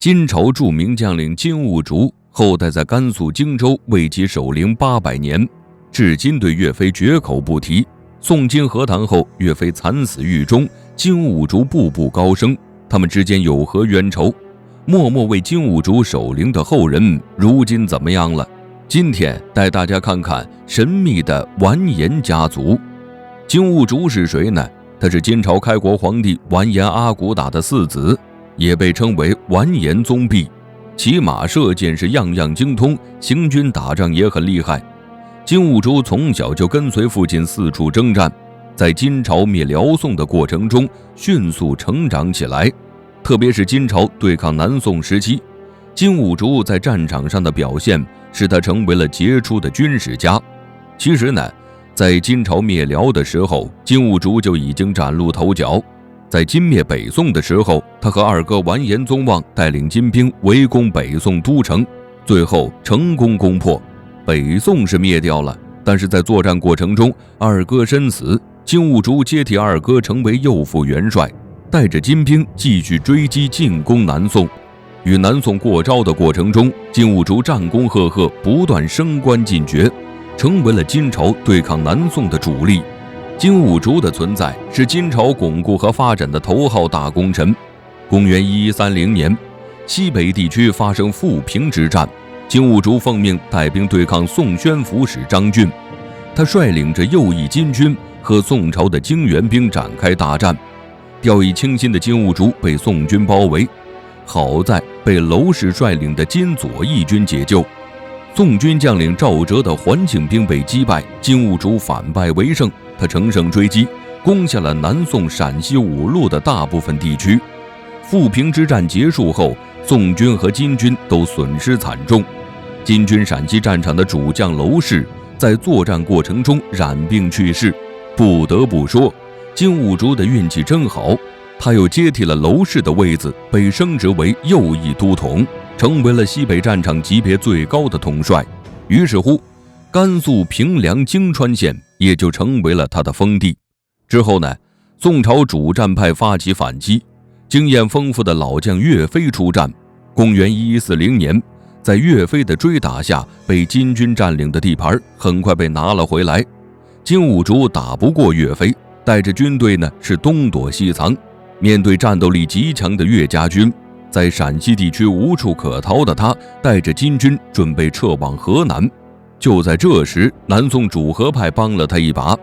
金朝著名将领金兀术后代在甘肃荆州为其守灵800年，至今对岳飞绝口不提。宋金和谈后，岳飞惨死狱中，金兀术步步高升，他们之间有何冤仇？默默为金兀术守灵的后人如今怎么样了？今天带大家看看神秘的完颜家族。金兀术是谁呢？他是金朝开国皇帝完颜阿骨打的4子，也被称为完颜宗弼。骑马射箭是样样精通，行军打仗也很厉害。金兀术从小就跟随父亲四处征战，在金朝灭辽宋的过程中迅速成长起来。特别是金朝对抗南宋时期，金兀术在战场上的表现使他成为了杰出的军事家。其实呢，在金朝灭辽的时候，金兀术就已经崭露头角。在金灭北宋的时候，他和二哥完颜宗望带领金兵围攻北宋都城，最后成功攻破。北宋是灭掉了，但是在作战过程中，二哥身死，金兀术接替二哥成为右副元帅，带着金兵继续追击进攻南宋。与南宋过招的过程中，金兀术战功赫赫，不断升官进爵，成为了金朝对抗南宋的主力。金兀术的存在是金朝巩固和发展的头号大功臣。公元1130年，西北地区发生富平之战，金兀术奉命带兵对抗宋宣抚使张俊，他率领着右翼金军和宋朝的泾原兵展开大战。掉以轻心的金兀术被宋军包围，好在被娄氏率领的金左翼军解救。宋军将领赵哲的桓庆兵被击败，金兀术反败为胜，他乘胜追击，攻下了南宋陕西五路的大部分地区。富平之战结束后，宋军和金军都损失惨重。金军陕西战场的主将娄氏在作战过程中染病去世。不得不说，金兀术的运气真好，他又接替了娄氏的位子，被升职为右翼都统，成为了西北战场级别最高的统帅。于是乎，甘肃平凉泾川县也就成为了他的封地。之后呢，宋朝主战派发起反击，经验丰富的老将岳飞出战。公元1140年，在岳飞的追打下，被金军占领的地盘很快被拿了回来。金兀术打不过岳飞，带着军队呢是东躲西藏。面对战斗力极强的岳家军，在陕西地区无处可逃的他，带着金军准备撤往河南。就在这时，南宋主和派帮了他一把。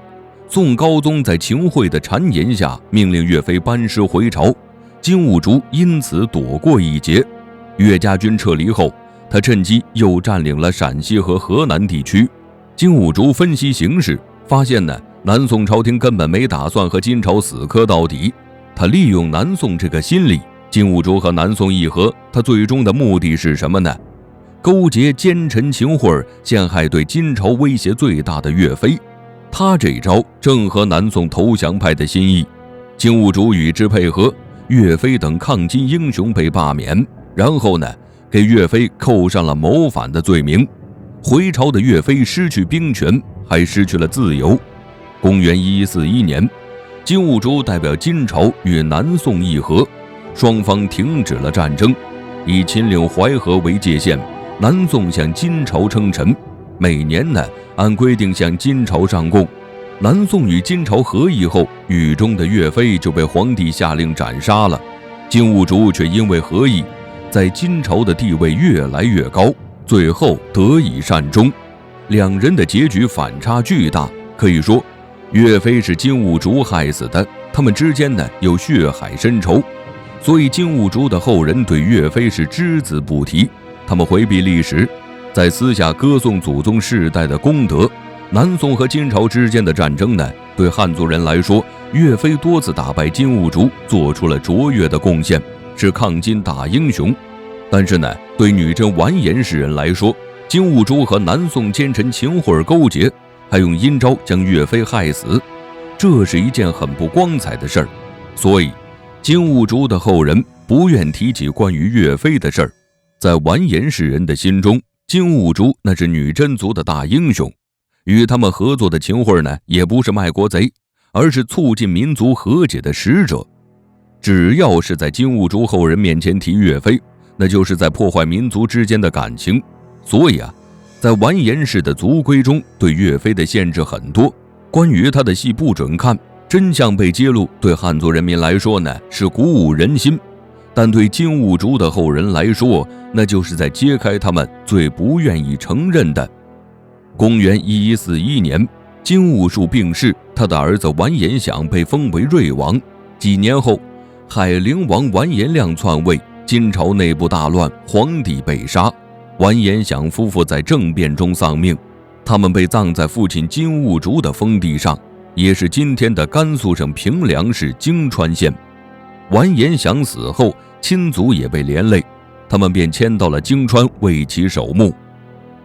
宋高宗在秦桧的谗言下，命令岳飞班师回朝，金兀术因此躲过一劫。岳家军撤离后，他趁机又占领了陕西和河南地区。金兀术分析形势，发现呢，南宋朝廷根本没打算和金朝死磕到底。他利用南宋这个心理，金兀术和南宋议和，他最终的目的是什么呢？勾结奸臣秦桧，陷害对金朝威胁最大的岳飞。他这一招正合南宋投降派的心意。金兀术与之配合，岳飞等抗金英雄被罢免，然后呢，给岳飞扣上了谋反的罪名。回朝的岳飞失去兵权，还失去了自由。公元1141年，金兀术代表金朝与南宋议和，双方停止了战争，以秦岭淮河为界限，南宋向金朝称臣，每年呢按规定向金朝上贡。南宋与金朝和议后，狱中的岳飞就被皇帝下令斩杀了。金兀术却因为和议，在金朝的地位越来越高，最后得以善终。两人的结局反差巨大，可以说岳飞是金兀术害死的，他们之间呢有血海深仇，所以金兀术的后人对岳飞是只字不提，他们回避历史，在私下歌颂祖宗世代的功德。南宋和金朝之间的战争呢，对汉族人来说，岳飞多次打败金兀术，做出了卓越的贡献，是抗金大英雄。但是呢，对女真完颜氏人来说，金兀术和南宋奸臣秦桧勾结，还用阴招将岳飞害死，这是一件很不光彩的事儿。所以金兀术的后人不愿提起关于岳飞的事儿。在完颜氏人的心中，金兀术那是女真族的大英雄，与他们合作的秦桧呢，也不是卖国贼，而是促进民族和解的使者。只要是在金兀术后人面前提岳飞，那就是在破坏民族之间的感情。所以在完颜氏的族规中对岳飞的限制很多，关于他的戏不准看，真相被揭露，对汉族人民来说呢是鼓舞人心，但对金兀术的后人来说，那就是在揭开他们最不愿意承认的。公元1141年，金兀术病逝，他的儿子完颜享被封为睿王。几年后，海陵王完颜亮篡位，金朝内部大乱，皇帝被杀，完颜享夫妇在政变中丧命，他们被葬在父亲金兀术的封地上，也是今天的甘肃省平凉市泾川县。完颜享死后，亲族也被连累，他们便迁到了泾川为其守墓。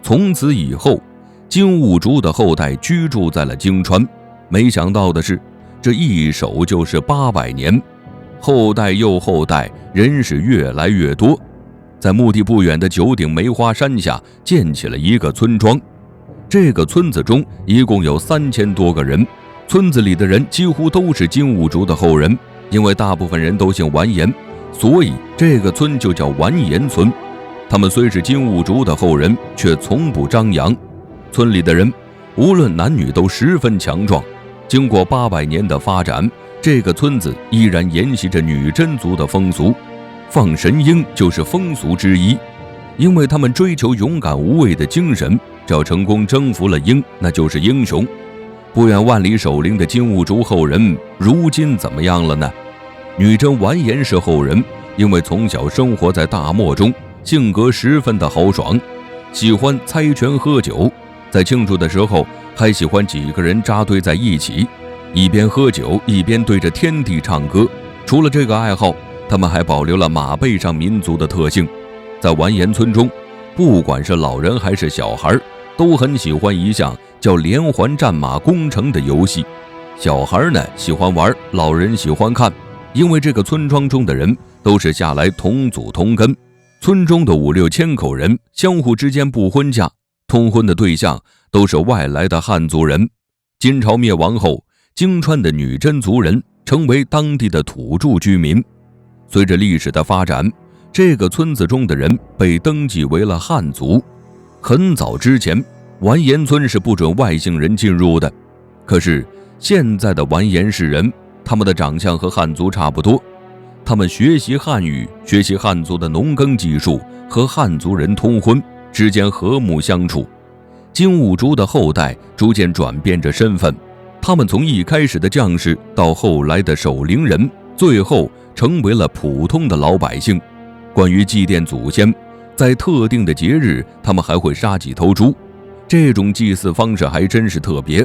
从此以后，金兀术的后代居住在了泾川。没想到的是，这一守就是800年，后代又后代，人是越来越多。在墓地不远的九鼎梅花山下建起了一个村庄，这个村子中一共有3000多个人，村子里的人几乎都是金兀术的后人，因为大部分人都姓完颜，所以这个村就叫完颜村。他们虽是金兀术的后人，却从不张扬。村里的人无论男女都十分强壮。经过800年的发展，这个村子依然沿袭着女真族的风俗，放神鹰就是风俗之一。因为他们追求勇敢无畏的精神，只要成功征服了鹰，那就是英雄。不远万里守灵的金兀术后人如今怎么样了呢？女真完颜氏后人因为从小生活在大漠中，性格十分的豪爽，喜欢猜拳喝酒，在庆祝的时候还喜欢几个人扎堆在一起，一边喝酒一边对着天地唱歌。除了这个爱好，他们还保留了马背上民族的特性。在完颜村中，不管是老人还是小孩，都很喜欢一项叫连环战马攻城的游戏。小孩呢喜欢玩，老人喜欢看，因为这个村庄中的人都是下来同祖同根，村中的5、6千口人相互之间不婚嫁，通婚的对象都是外来的汉族人。金朝灭亡后，泾川的女真族人成为当地的土著居民。随着历史的发展，这个村子中的人被登记为了汉族。很早之前，完颜村是不准外姓人进入的，可是现在的完颜氏人，他们的长相和汉族差不多，他们学习汉语，学习汉族的农耕技术，和汉族人通婚，之间和睦相处。金兀术的后代逐渐转变着身份，他们从一开始的将士到后来的守灵人，最后成为了普通的老百姓。关于祭奠祖先，在特定的节日，他们还会杀几头猪，这种祭祀方式还真是特别。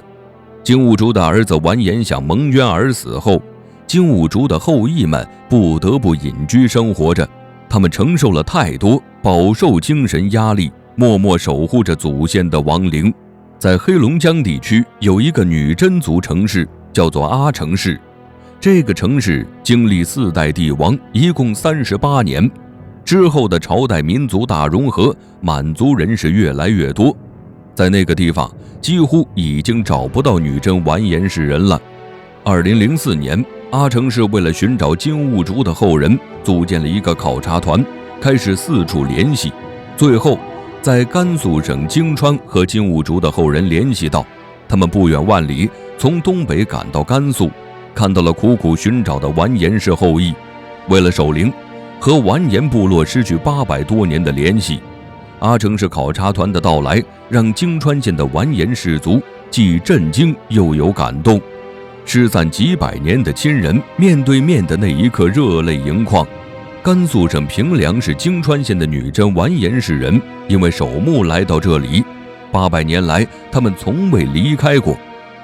金兀术的儿子完颜享蒙冤而死后，金兀术的后裔们不得不隐居生活着，他们承受了太多，饱受精神压力，默默守护着祖先的亡灵。在黑龙江地区有一个女真族城市，叫做阿城市。这个城市经历4代帝王，一共38年。之后的朝代民族大融合，满族人是越来越多，在那个地方几乎已经找不到女真完颜氏人了。2004年，阿城市为了寻找金兀术的后人，组建了一个考察团，开始四处联系，最后在甘肃省泾川和金兀术的后人联系到，他们不远万里从东北赶到甘肃，看到了苦苦寻找的完颜氏后裔。为了守灵，和完颜部落失去800多年的联系，阿城市考察团的到来让泾川县的完颜氏族既震惊又有感动。失散几百年的亲人面对面的那一刻热泪盈眶。甘肃省平凉市泾川县的女真完颜氏人因为守墓来到这里，800年来他们从未离开过。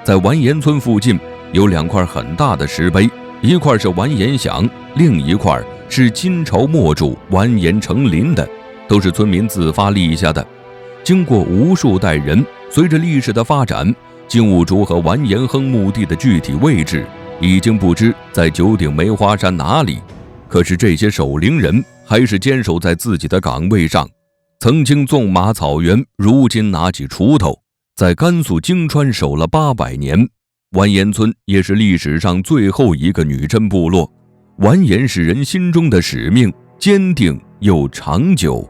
在完颜村附近有2块很大的石碑，一块是完颜享，另一块是金朝末主完颜成林的，都是村民自发立下的。经过无数代人，随着历史的发展，金兀术和完颜亨墓地的具体位置已经不知在九鼎梅花山哪里，可是这些守灵人还是坚守在自己的岗位上。曾经纵马草原，如今拿起锄头，在甘肃泾川守了800年。完颜村也是历史上最后一个女真部落，完颜氏人心中的使命坚定又长久。